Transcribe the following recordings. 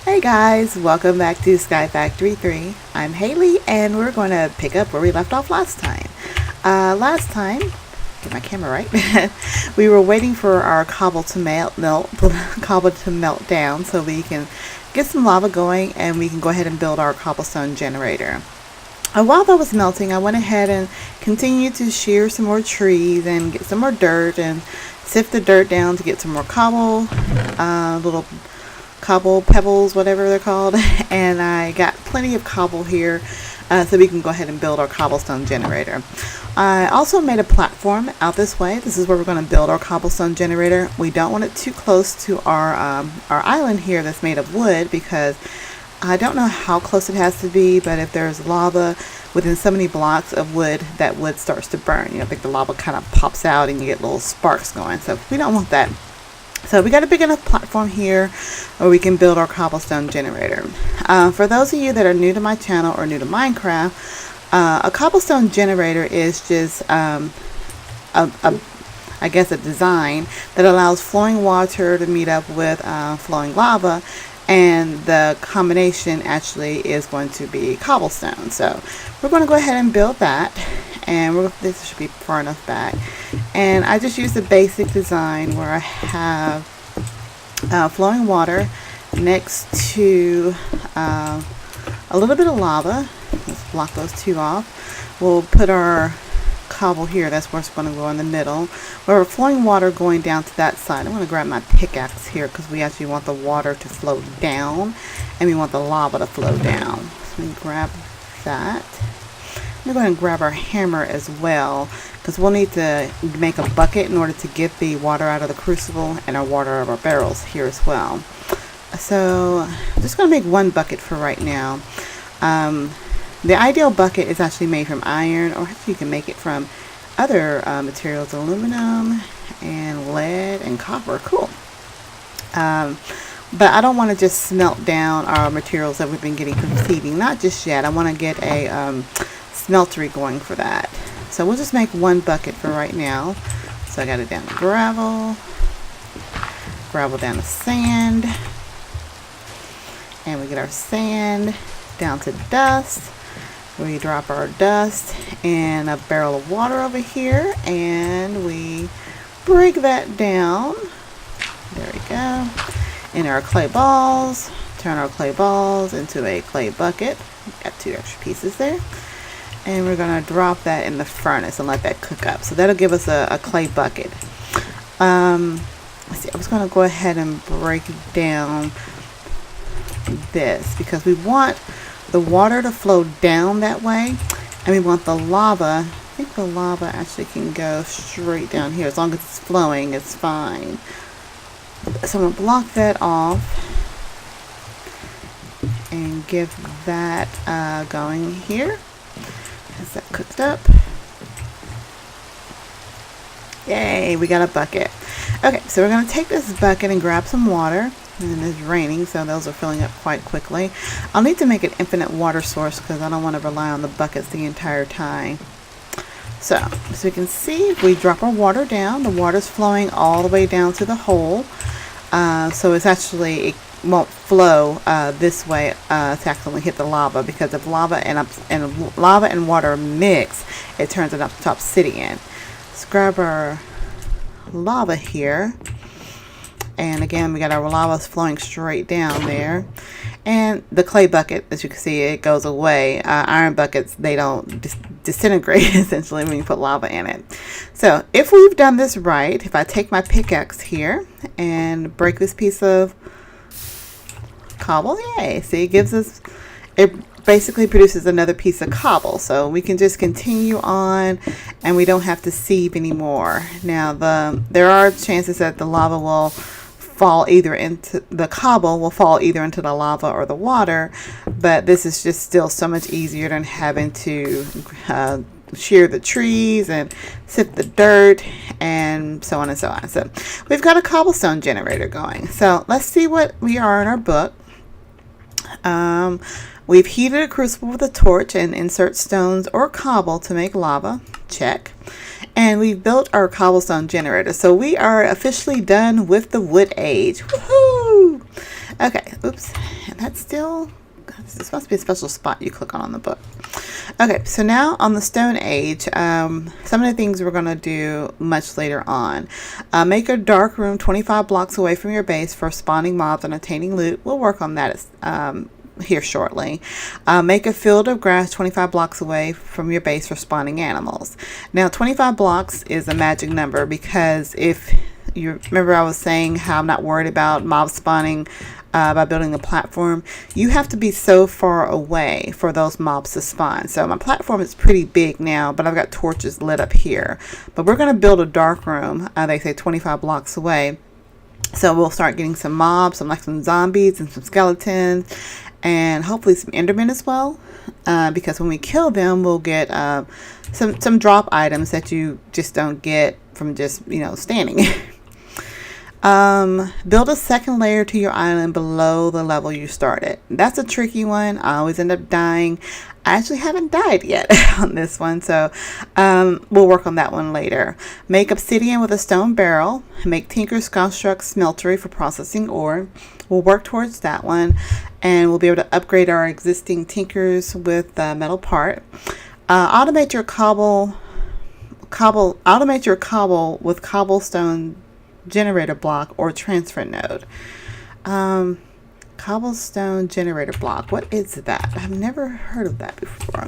Hey guys, welcome back to SkyFactory 3. I'm Haley and we're going to pick up where we left off last time. Last time, get my camera right, we were waiting for our cobble to melt down so we can get some lava going and we can go ahead and build our cobblestone generator. While that was melting, I went ahead and continued to shear some more trees and get some more dirt and sift the dirt down to get some more cobble, little cobble pebbles, whatever they're called, and I got plenty of cobble here so we can go ahead and build our cobblestone generator. I also made a platform out this way. This is where we're going to build our cobblestone generator. We don't want it too close to our island here that's made of wood, because I don't know how close it has to be, but if there's lava within so many blocks of wood, that wood starts to burn. I think the lava kind of pops out and you get little sparks going, so we don't want that. So we got a big enough platform here where we can build our cobblestone generator. For those of you that are new to my channel or new to Minecraft, a cobblestone generator is just I guess a design that allows flowing water to meet up with flowing lava, and the combination actually is going to be cobblestone. So we're going to go ahead and build that, and this should be far enough back. And I just used the basic design where I have flowing water next to a little bit of lava. Let's block those two off. We'll put our cobble here. That's where it's going to go in the middle. We're flowing water going down to that side. I'm going to grab my pickaxe here because we actually want the water to flow down and we want the lava to flow down. So let me grab that. I'm going to grab our hammer as well, because we'll need to make a bucket in order to get the water out of the crucible and our water out of our barrels here as well. So I'm just going to make one bucket for right now. The ideal bucket is actually made from iron, or actually you can make it from other materials, aluminum and lead and copper. Cool. But I don't want to just smelt down our materials that we've been getting from seeding. Not just yet. I want to get a smeltery going for that. So we'll just make one bucket for right now. So I got it down to gravel down to sand, and we get our sand down to dust. We drop our dust in a barrel of water over here, and we break that down. There we go. In our clay balls, turn our clay balls into a clay bucket. Got two extra pieces there. And we're going to drop that in the furnace and let that cook up. So that'll give us a clay bucket. Let's see, I was going to go ahead and break down this because we want the water to flow down that way, and we want the lava. I think the lava actually can go straight down here. As long as it's flowing, it's fine. So I'm going to block that off and give that going here. Is that cooked up? Yay, we got a bucket. Okay, so we're going to take this bucket and grab some water. And it's raining, so those are filling up quite quickly. I'll need to make an infinite water source because I don't want to rely on the buckets the entire time. So as we can see, if we drop our water down, the water's flowing all the way down to the hole. So it's actually, it won't flow this way to accidentally hit the lava, because if lava and water mix, it turns into obsidian. Let's grab our lava here. And again, we got our lava flowing straight down there. And the clay bucket, as you can see, it goes away. Iron buckets, they don't disintegrate essentially when you put lava in it. So if we've done this right, if I take my pickaxe here and break this piece of cobble, yay, see, it basically produces another piece of cobble. So we can just continue on and we don't have to sieve anymore. Now there are chances that the lava will fall either into the cobble will fall either into the lava or the water, but this is just still so much easier than having to shear the trees and sift the dirt and so on and so on. So we've got a cobblestone generator going. So let's see what we are in our book. We've heated a crucible with a torch and insert stones or cobble to make lava. Check. And we've built our cobblestone generator. So we are officially done with the wood age. Woohoo! Okay, oops. And that's still, it's supposed to be a special spot you click on the book. Okay, so now on the Stone Age, some of the things we're going to do much later on. Make a dark room 25 blocks away from your base for spawning mobs and attaining loot. We'll work on that here shortly. Make a field of grass 25 blocks away from your base for spawning animals. Now 25 blocks is a magic number, because if you remember, I was saying how I'm not worried about mob spawning by building a platform. You have to be so far away for those mobs to spawn. So my platform is pretty big now, but I've got torches lit up here. But we're going to build a dark room, they say 25 blocks away. So we'll start getting some mobs, some zombies and some skeletons, and hopefully some endermen as well. Because when we kill them, we'll get some drop items that you just don't get from just, standing. Build a second layer to your island below the level you started. That's a tricky one. I always end up dying. I actually haven't died yet on this one, so we'll work on that one later. Make obsidian with a stone barrel. Make Tinker's construct smeltery for processing ore. We'll work towards that one, and we'll be able to upgrade our existing Tinkers with the metal part. Automate your cobble with cobblestone generator block or transfer node. Cobblestone generator block, what is that? I've never heard of that before.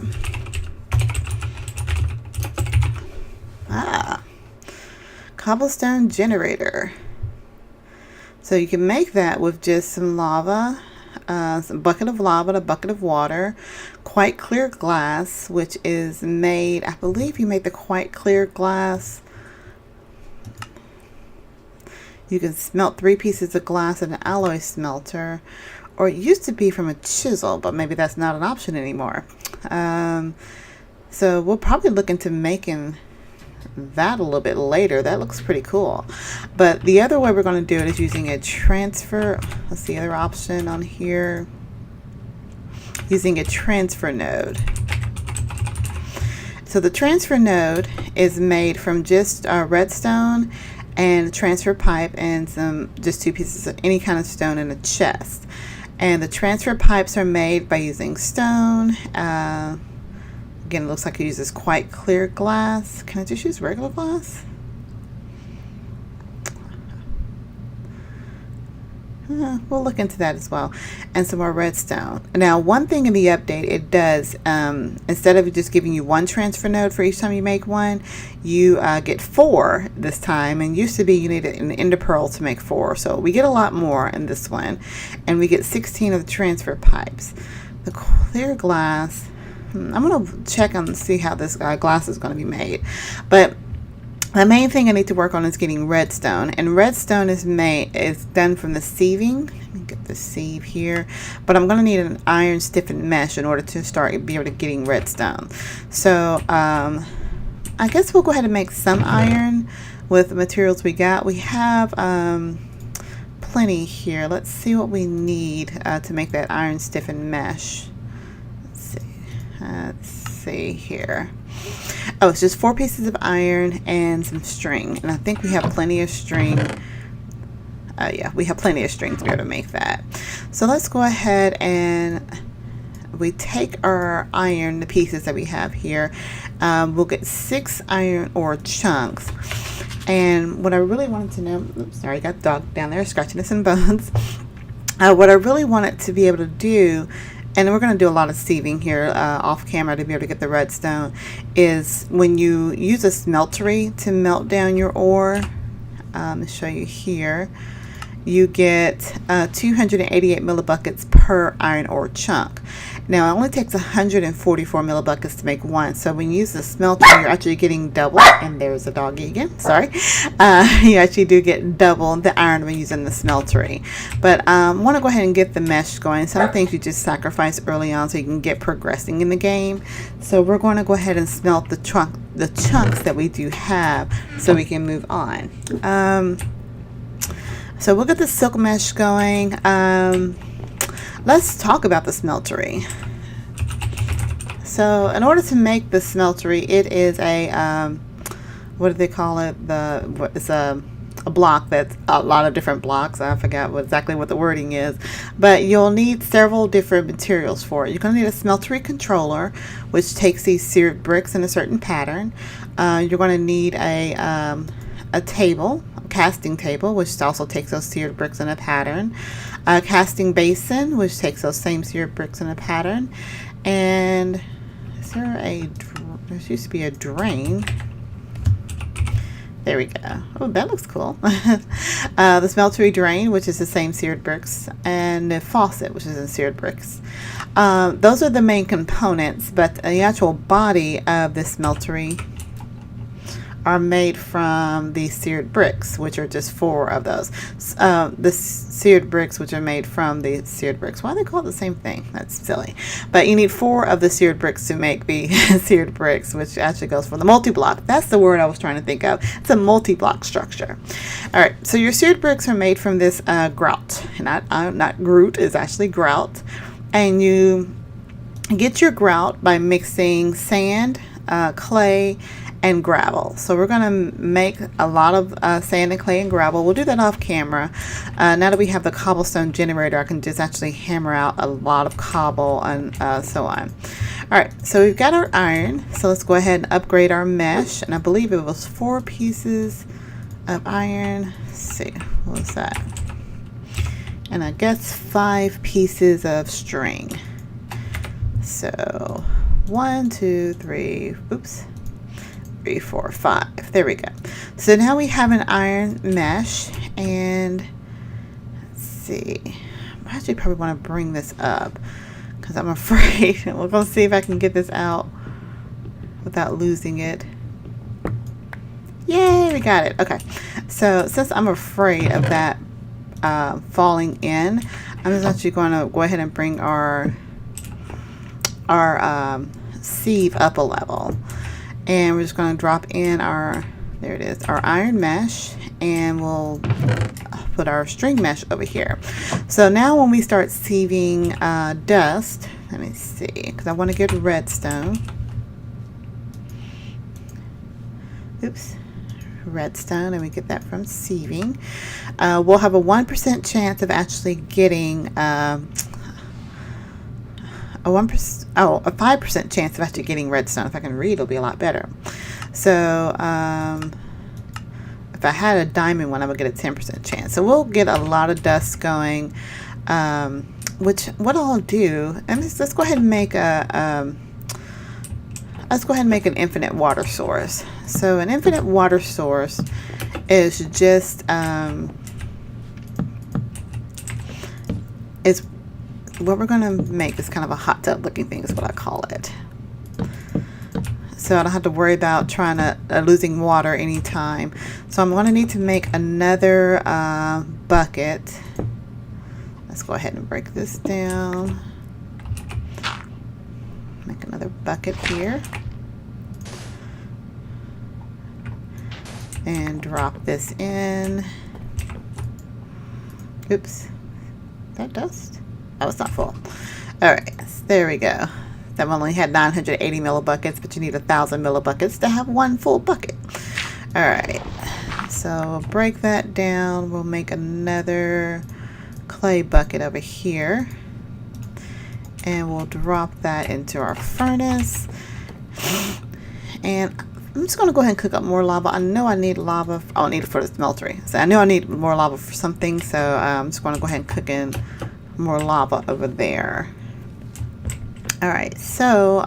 Cobblestone generator. So you can make that with just some lava, some bucket of lava, a bucket of water, quite clear glass, which is made, I believe you make the quite clear glass. You can smelt 3 pieces of glass in an alloy smelter, or it used to be from a chisel, but maybe that's not an option anymore. So we'll probably look into making that a little bit later. That looks pretty cool. But the other way we're going to do it is using a transfer. What's the other option on here? Using a transfer node. So the transfer node is made from just redstone and transfer pipe and just 2 pieces of any kind of stone in a chest. And the transfer pipes are made by using stone. Again, it looks like it uses quite clear glass. Can I just use regular glass? We'll look into that as well. And some more redstone. Now, one thing in the update, it does, instead of just giving you 1 transfer node for each time you make one, you get 4 this time. And used to be you needed an ender pearl to make 4. So we get a lot more in this one. And we get 16 of the transfer pipes. The clear glass, I'm going to check and see how this glass is going to be made. But the main thing I need to work on is getting redstone, and redstone is done from the sieving. Let me get the sieve here, but I'm going to need an iron stiffened mesh in order to be able to getting redstone. So I guess we'll go ahead and make some iron with the materials we got. We have plenty here. Let's see what we need to make that iron stiffened mesh. Let's see here. Oh, it's just 4 pieces of iron and some string. And I think we have plenty of string. Yeah, we have plenty of string to be able to make that. So let's go ahead and we take our iron, the pieces that we have here. We'll get 6 iron ore chunks. And what I really wanted to know, oops, sorry, I got the dog down there scratching us some bones. What I really wanted to be able to do, and we're going to do a lot of sieving here off camera to be able to get the redstone, is when you use a smeltery to melt down your ore, I'll show you here, you get 288 millibuckets per iron ore chunk. Now it only takes 144 millibuckets to make one, so when you use the smelter you're actually getting double, and there's a doggy again, sorry, you actually do get double the iron when using the smeltery. But I want to go ahead and get the mesh going. Some things you just sacrifice early on so you can get progressing in the game. So we're going to go ahead and smelt the chunks that we do have so we can move on. So we'll get the silk mesh going. Let's talk about the smeltery. So in order to make the smeltery, it is a what do they call it? It's a a block that's a lot of different blocks. I forgot exactly what the wording is, but you'll need several different materials for it. You're going to need a smeltery controller, which takes these seared bricks in a certain pattern. You're going to need a table, a casting table, which also takes those seared bricks in a pattern. A casting basin, which takes those same seared bricks in a pattern. And there used to be a drain. There we go. Oh, that looks cool. The smeltery drain, which is the same seared bricks, and the faucet, which is in seared bricks. Those are the main components, but the actual body of the smeltery are made from the seared bricks, which are just 4 of those. The seared bricks, which are made from the seared bricks. Why do they call it the same thing? That's silly. But you need 4 of the seared bricks to make the seared bricks, which actually goes for the multi-block. That's the word I was trying to think of. It's a multi-block structure. All right, so your seared bricks are made from this grout. Not grout, it's actually grout. And you get your grout by mixing sand, clay, and gravel. So we're going to make a lot of sand and clay and gravel. We'll do that off camera. Now that we have the cobblestone generator, I can just actually hammer out a lot of cobble and so on. All right, so we've got our iron. So let's go ahead and upgrade our mesh. And I believe it was 4 pieces of iron. Let's see, what was that? And I guess 5 pieces of string. So 1, 2, 3, oops. 3, 4, 5. There we go. So now we have an iron mesh, and let's see. I actually probably want to bring this up because I'm afraid. We're going to see if I can get this out without losing it. Yay, we got it. Okay. So since I'm afraid of that falling in, I'm just actually going to go ahead and bring our sieve up a level. And we're just going to drop in our iron mesh, and we'll put our string mesh over here. So now when we start sieving dust, let me see, because I want to get redstone. Oops. Redstone, and we get that from sieving. We'll have a 1% chance of actually getting a 5% chance of actually getting redstone. If I can read, it'll be a lot better. So if I had a diamond one, I would get a 10% chance. So we'll get a lot of dust going. Which what I'll do, and let's go ahead and make an infinite water source. So an infinite water source is just what we're going to make is kind of a hot tub looking thing is what I call it. So I don't have to worry about trying to losing water anytime. So I'm going to need to make another bucket. Let's go ahead and break this down. Make another bucket here. And drop this in. Oops. Is that dust? Oh, it's not full. All right, there we go. That one only had 980 millibuckets, but you need 1,000 millibuckets to have one full bucket. All right, so break that down. We'll make another clay bucket over here, and we'll drop that into our furnace. And I'm just going to go ahead and cook up more lava. I know I need lava. I need it for the smeltery. So I know I need more lava for something, so I'm just going to go ahead and cook in more lava over there. All right, so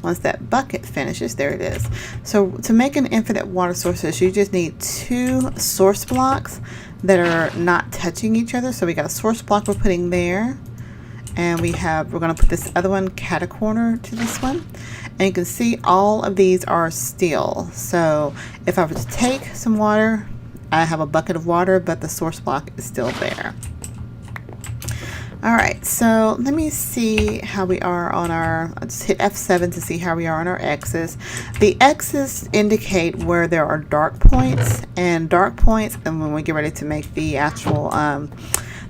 once that bucket finishes, there it is. So to make an infinite water sources, you just need 2 source blocks that are not touching each other. So we got a source block we're putting there, and we're going to put this other one cat a corner to this one, and you can see all of these are steel. So if I were to take some water, I have a bucket of water, but the source block is still there. All right, so let me see how we are on our, I'll just hit F7 to see how we are on our X's. The X's indicate where there are dark points, and when we get ready to make the actual,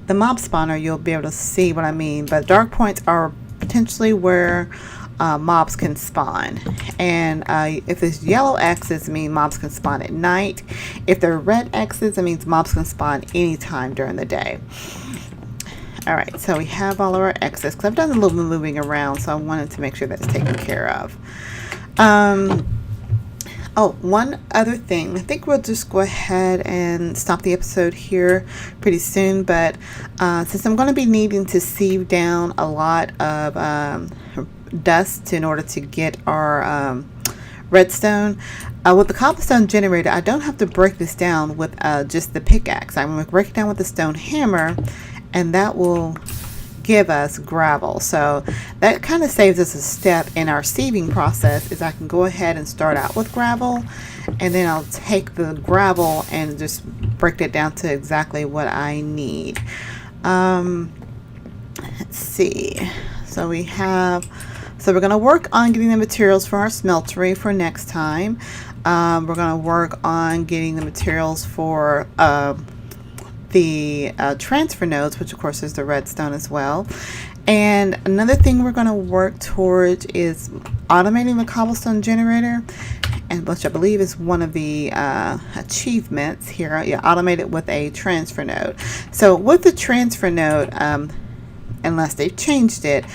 the mob spawner, you'll be able to see what I mean. But dark points are potentially where mobs can spawn. And if there's yellow X's, it means mobs can spawn at night. If there are red X's, it means mobs can spawn anytime during the day. Alright, so we have all of our X's, because I've done a little bit moving around, so I wanted to make sure that's taken care of. Oh, one other thing. I think we'll just go ahead and stop the episode here pretty soon. But since I'm going to be needing to sieve down a lot of dust in order to get our redstone, with the cobblestone generator, I don't have to break this down with just the pickaxe. I'm going to break it down with the stone hammer, and that will give us gravel. So that kind of saves us a step in our sieving process. Is I can go ahead and start out with gravel, and then I'll take the gravel and just break it down to exactly what I need. Let's see. So we're going to work on getting the materials for our smeltery for next time. We're going to work on getting the materials for the transfer nodes, which of course is the redstone as well. And another thing we're going to work towards is automating the cobblestone generator, and which I believe is one of the achievements here. Yeah, automate it with a transfer node. So with the transfer node, unless they've changed it,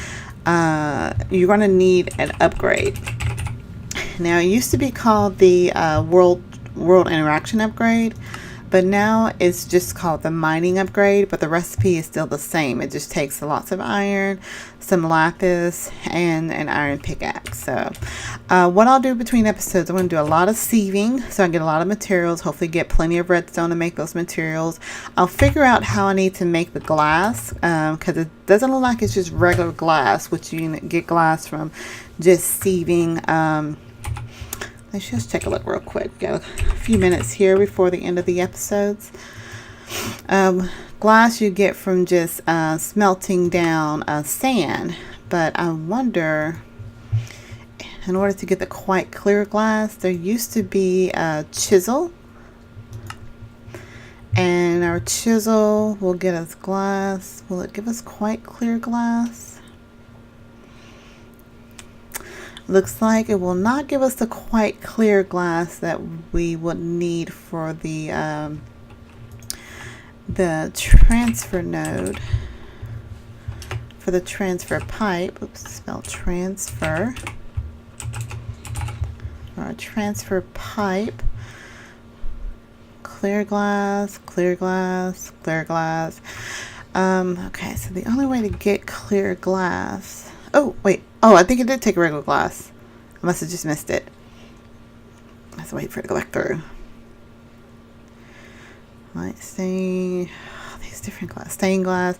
you're going to need an upgrade. Now, it used to be called the world interaction upgrade, but now it's just called the mining upgrade, but the recipe is still the same. It just takes lots of iron, some lapis, and an iron pickaxe. So what I'll do between episodes, I'm going to do a lot of sieving so I get a lot of materials, hopefully get plenty of redstone to make those materials. I'll figure out how I need to make the glass, because it doesn't look like it's just regular glass, which you can get glass from just sieving. Let's just take a look real quick. Got a few minutes here before the end of the episodes. Glass you get from just smelting down sand, but I wonder, in order to get the quite clear glass, there used to be a chisel, and our chisel will get us glass. Will it give us quite clear glass? Looks like it will not give us the quite clear glass that we would need for the transfer node, for the transfer pipe. Oops, spell transfer. For our transfer pipe, clear glass, clear glass, clear glass. Okay, so the only way to get clear glass. Oh, wait. Oh, I think it did take regular glass. I must have just missed it. I have to wait for it to go back through. Light stain. Oh, these different glass. Stained glass.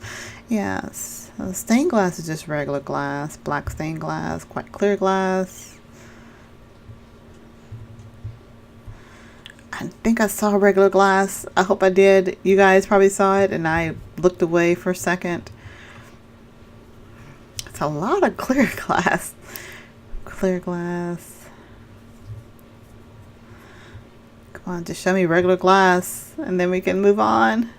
Yes. Stained glass is just regular glass. Black stained glass. Quite clear glass. I think I saw regular glass. I hope I did. You guys probably saw it, and I looked away for a second. It's a lot of clear glass. Clear glass. Come on, just show me regular glass, and then we can move on.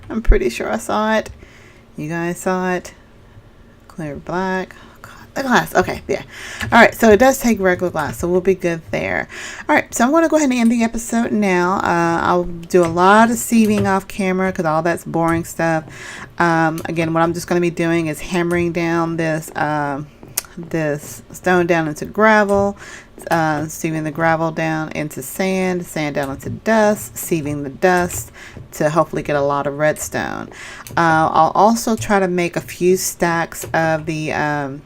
I'm pretty sure I saw it. You guys saw it. Clear black. The glass. Okay, yeah. Alright, so it does take regular glass, so we'll be good there. Alright, so I'm going to go ahead and end the episode now. I'll do a lot of sieving off camera because all that's boring stuff. Again, what I'm just going to be doing is hammering down this stone down into gravel, sieving the gravel down into sand, sand down into dust, sieving the dust to hopefully get a lot of redstone. I'll also try to make a few stacks of the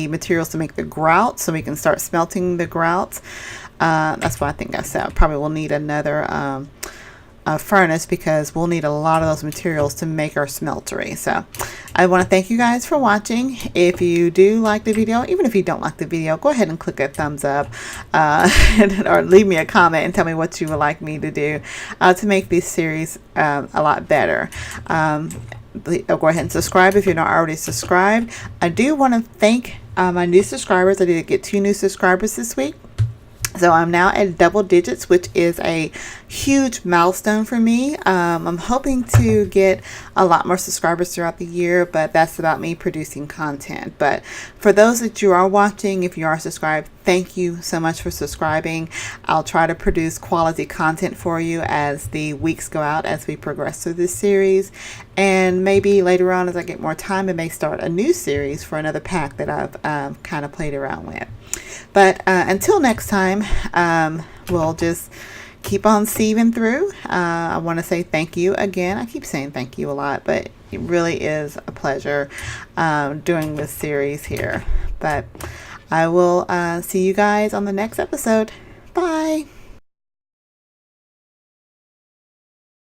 materials to make the grout, so we can start smelting the grouts. That's why I think I said probably we'll need another furnace, because we'll need a lot of those materials to make our smeltery. So I want to thank you guys for watching. If you do like the video, even if you don't like the video, go ahead and click that thumbs up, or leave me a comment and tell me what you would like me to do to make this series a lot better. Go ahead and subscribe if you're not already subscribed. I do want to thank my new subscribers. I did get 2 new subscribers this week. So I'm now at double digits, which is a huge milestone for me. I'm hoping to get a lot more subscribers throughout the year, but that's about me producing content. But for those that you are watching, if you are subscribed, thank you so much for subscribing. I'll try to produce quality content for you as the weeks go out, as we progress through this series. And maybe later on, as I get more time, I may start a new series for another pack that I've kind of played around with. But until next time, we'll just keep on sieving through. I want to say thank you again. I keep saying thank you a lot, but it really is a pleasure doing this series here. But I will see you guys on the next episode. Bye.